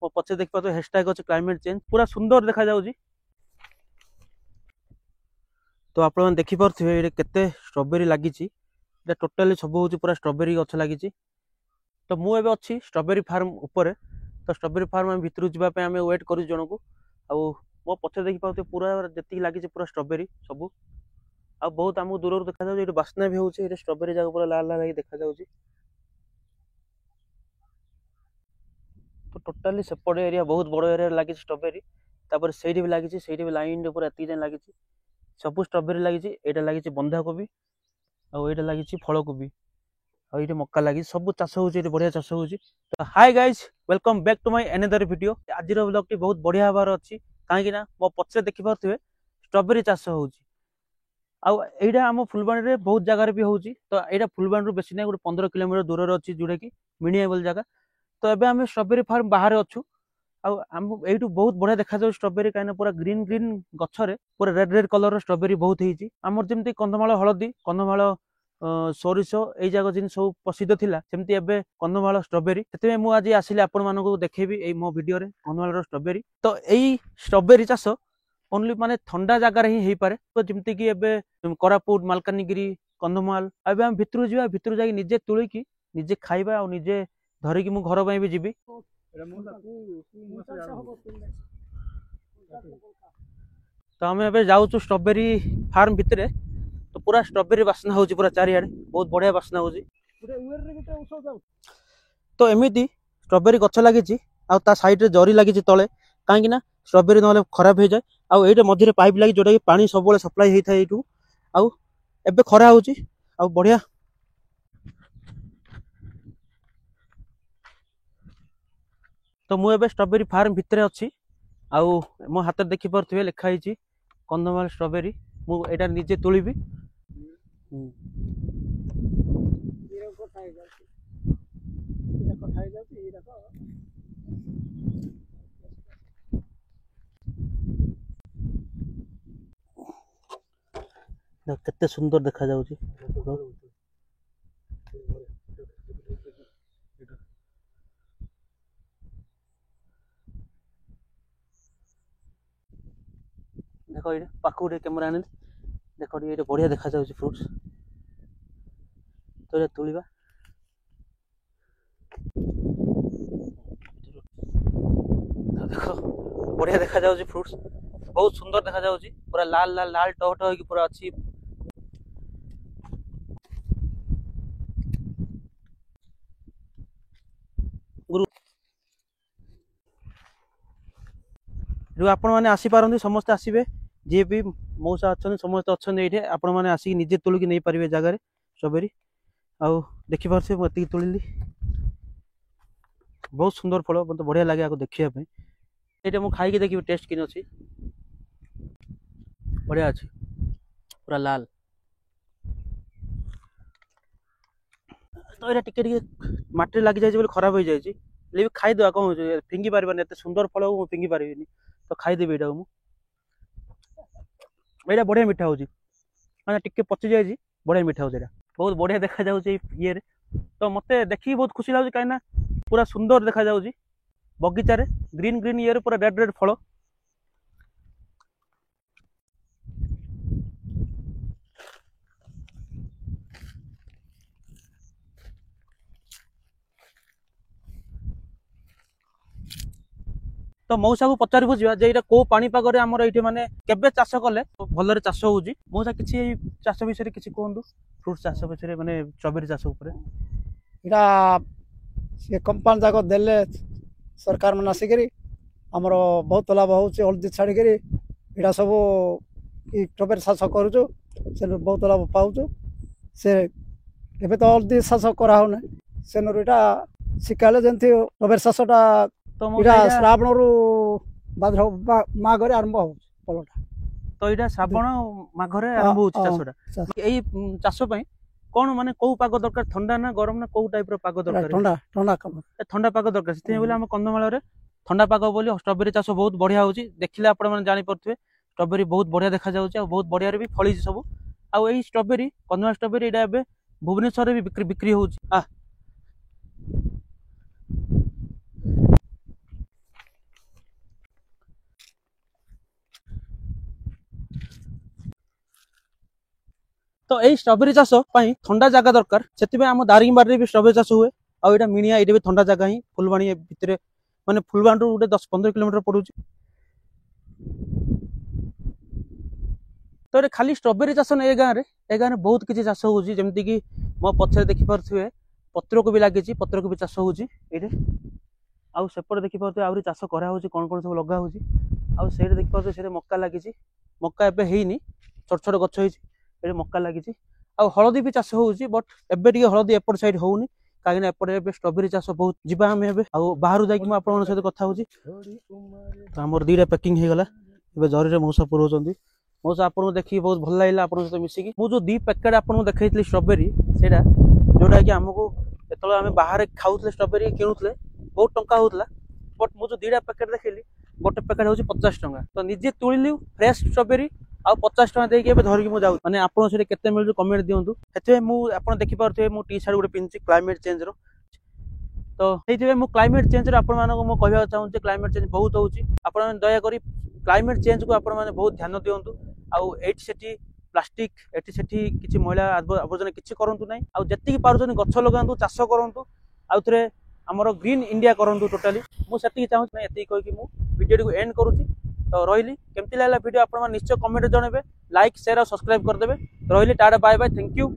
मो पछे देख पाते हैशटैग अछि क्लाइमेट चेंज पूरा सुंदर देखा जाउची। तो आपण मन देखि परथिबे एटे केते स्ट्रॉबेरी लागिची। एटा टोटली सब होची पूरा स्ट्रॉबेरी गछ लागिची। तो मु एबे अछि स्ट्रॉबेरी फार्म ऊपर। तो स्ट्रॉबेरी फार्म हम भितरु जिबा पे हम वेट करू जनकू। आ मो पछे देखि पाते पूरा जति लागिची पूरा स्ट्रॉबेरी सब। आ बहुत हमु दूर देखा जाउची एटे बास्ना भी होची। एटे स्ट्रॉबेरी जागा पूरा लाल लाल लागी देखा जाउची। तो टोटली सेपट एरिया बहुत बड़ एरिया लगी स्ट्रॉबेरी। तापर सेठी भी लगी सेठी भी लाइन ऊपर एति जन लगी सब स्ट्रॉबेरी लगी। एटा लगी बंधा कोबी आ एटा लगी फलकोबी आ ये मक्का लगी सब चाष होची बढ़िया चाष होची। तो hi guys welcome back to my another video. आज व्लॉग टी बहुत बढ़िया हबार अछि काहे कि ना मो पछे देखि पारथिबे स्ट्रॉबेरी चाष होची। आ एटा हम फुलबाणी रे बहुत जगह रे भी होची। तो एटा फुलबाणी रो बेसी नै 15 किलोमीटर दूर रे अछि जोडा कि मिनिएबल जगह। तो एबे हम स्ट्रॉबेरी फार्म बाहर अच्छु। आठू बहुत बढ़िया देखा जाए स्ट्रॉबेरी कहीं पूरा ग्रीन ग्रीन गछरे पूरा रेड रेड कलर स्ट्रॉबेरी बहुत होती। आमर जमी कंधमाल हलदी कंधमाल सोरिष यही जगह जिन सब प्रसिद्ध थिला सेमती एबे कंधमाल स्ट्रॉबेरी से मुझे आज आसिले आपण मानक देखेबी मो वीडियो रे कंधमाल स्ट्रॉबेरी। तो यही स्ट्रॉबेरी चाष ओनली माने ठंडा जगार ही हो पारे। तो जमती कि एबे कोरापुट मालकानगिरी कंधमाल एबे हम भितरु जीवा भितरु जाई निजे तुलिकी निजे खाइबा और निजे धरिकी मु घर भी जीवी। तो आम ए जाऊँ स्ट्रॉबेरी फार्म भितर। तो पूरा स्ट्रॉबेरी बास्ना होची पूरा चारिआडे बहुत बढ़िया बास्ना होची। तो एमिति स्ट्रॉबेरी गछ लगी आ साइड रे जरी लगी तले कहीं ना स्ट्रॉबेरी ना खराब हो जाए। आउ एटे मझे पाइप लगी जोटा कि पानी सब सप्लाई होता है एटू। आउ एबे खरा होची आउ बढ़िया। तो मुझे स्ट्रॉबेरी फार्म भितर अच्छी आउ मो हाथ देखि पारे लिखाई कंधमाल स्ट्रॉबेरी मुझे निजे तुलिबी। केते सुंदर देखा जाउची। देखो ये पाखु कैमेरा आने देखो ये बढ़िया देखा जाउची फ्रूट्स। तो ये तुलिबा तो देखो बढ़िया देखा जाउची फ्रूट्स बहुत सुंदर देखा जाउची पूरा लाल लाल लाल टहट होकी पूरा अच्छी। जो आपण मैंने आसी पारंती समस्ते आसबे जी भी मौसा अच्छा समस्त अच्छा ये आपण मैंने आसिक निजे तुलिकी नहीं पारे जगार स्ट्रॉबेरी आउ देखी पारे मुझे तुलिली बहुत सुंदर फल मतलब बढ़िया लगे आपको देखापी। ये मुझे खाई देखिए टेस्ट कि अच्छी बढ़िया अच्छी पूरा लाल। तो ये टिके मटी लग जाए खराब हो जाए खाईदे कौन फिंगी पारे एत सुंदर फल को फिंगी पारे तो खाईदेवी यहाँ यहाँ बढ़िया मिठा हो मैंने टिके पची जाए बढ़िया मिठा हो बहुत बढ़िया देखा जाए ये। तो मत देखिए बहुत खुशी लगे कहीं पूरा सुंदर देखा जाए बगीचारे ग्रीन ग्रीन ये पूरा रेड रेड फल। तो मौसा को पचार बुझा जे कौ पाणीपाग आमर ये माने केबे चाष कले भलरे चाष होउची। मौसा किसी चाष विषय किसी कहतु फ्रूट चाष विषय माने स्ट्रॉबेरी चाष ऊपर इटा से कंपाउंड जाक देले सरकार मन आसिक आमर बहुत लाभ हो हल्दी छाड़िक इटा सब स्ट्रॉबेरी चाष करुचु से बहुत लाभ पाऊँ से एबे तो हल्दी चाष कराऊना से इटा शिखाले जमी स्ट्रॉबेरी चाषटा श्रावण रु भाद्रव माघरे आरंभ हो फलटा। तो यहाँ श्रावण माघरे आरंभ हो चाषटा यही चाष कौन माने कौ पाग दरकार ठंडा ना गरम ना कौ टाइप रो पाग दरकार ठंडा ठंडा ठंडा पाग दरकार से हम कंधमाल रे ठंडा पाग बोली स्ट्रॉबेरी चाष बहुत बढ़िया होची। देखिले आपण माने जानि परथुवे स्ट्रॉबेरी बहुत बढ़िया देखा जाउची आ बहुत बढ़िया रे भी फली सब आ एई स्ट्रॉबेरी कंधमाल स्ट्रॉबेरी एटा एबे भुवनेश्वर रे भी बिक्री होची। तो यही स्ट्रॉबेरी चाष ठंडा जगह दरकार से आम दारिंगबाड़ी भी स्ट्रॉबेरी चाष हुए आईटा मिनिया ये भी ठंडा जगह ही फुलवाणी भितर माने फुलवाणी गोटे 10-15 किलोमीटर पड़ू तो ये खाली स्ट्रॉबेरी चाष नहीं गाँव में बहुत किसी चाष होमती कि मो पछे देखिपे पत्रकोबी लगी पत्रकोबी चाष होपटे आउपटे देखिपे आहरी चाष कराऊँ कौन कौन सब लगा आउे देखिपे मक्का लगी मक्का एबे हैनी छोट छोट गछ ये मक्का लगी आ हलदी भी चाष होउची बट एबे टिके हलदी एपट साइड होउनी कहीं एपटे एबे स्ट्रॉबेरी चाष बहुत जीवा आम एबे आ बाहर जाकि मु आपन सहित कथा होउची तो हमर दीटा पैकिंग हे गला एबे जरी रे मौसा पुरोचंदी मौसा आपन देखि बहुत भल लागला आपन सहित मिसिकी मु जो दी पैकेट आपन देखैतली स्ट्रॉबेरी सेटा जोटा कि हमको एतलो आमे बाहर खाउतले स्ट्रॉबेरी किनुतले बहुत टंका होतला बट मु जो दीटा पैकेट देखैली गोटे पैकेट होउची 50 टंका तो निजे तुलिलु फ्रेश स्ट्रॉबेरी आ 50 टंका देके एबे धरकी मु जाउ माने आपन से केते मिलु कमेंट दियंतु हेते मु आपन देखि पारथे मु टी शर्ट गुटे पिनची क्लाइमेट चेंज रो तो हेइते मु क्लाइमेट चेंज रो आपन मानको मु कहबा चाहू जे क्लाइमेट चेंज बहुत होउची आपन माने दया करी क्लाइमेट चेंज को आपन माने बहुत ध्यान दियंतु आ एठी सेठी प्लास्टिक एठी सेठी किछि मैला आवर्जना किछि करंतु नै आ जत्ति पारुछन गछ लगांतु चाष करंतु आउथरे हमरो ग्रीन इंडिया करंतु टोटली मु सेति चाहू नै एति कहि कि मु वीडियो को एंड करूची तो रही केमती लागला वीडियो आप निश्चय कमेंट जनइबे लाइक शेयर और सब्सक्राइब करदे रही tata bye bye thank you.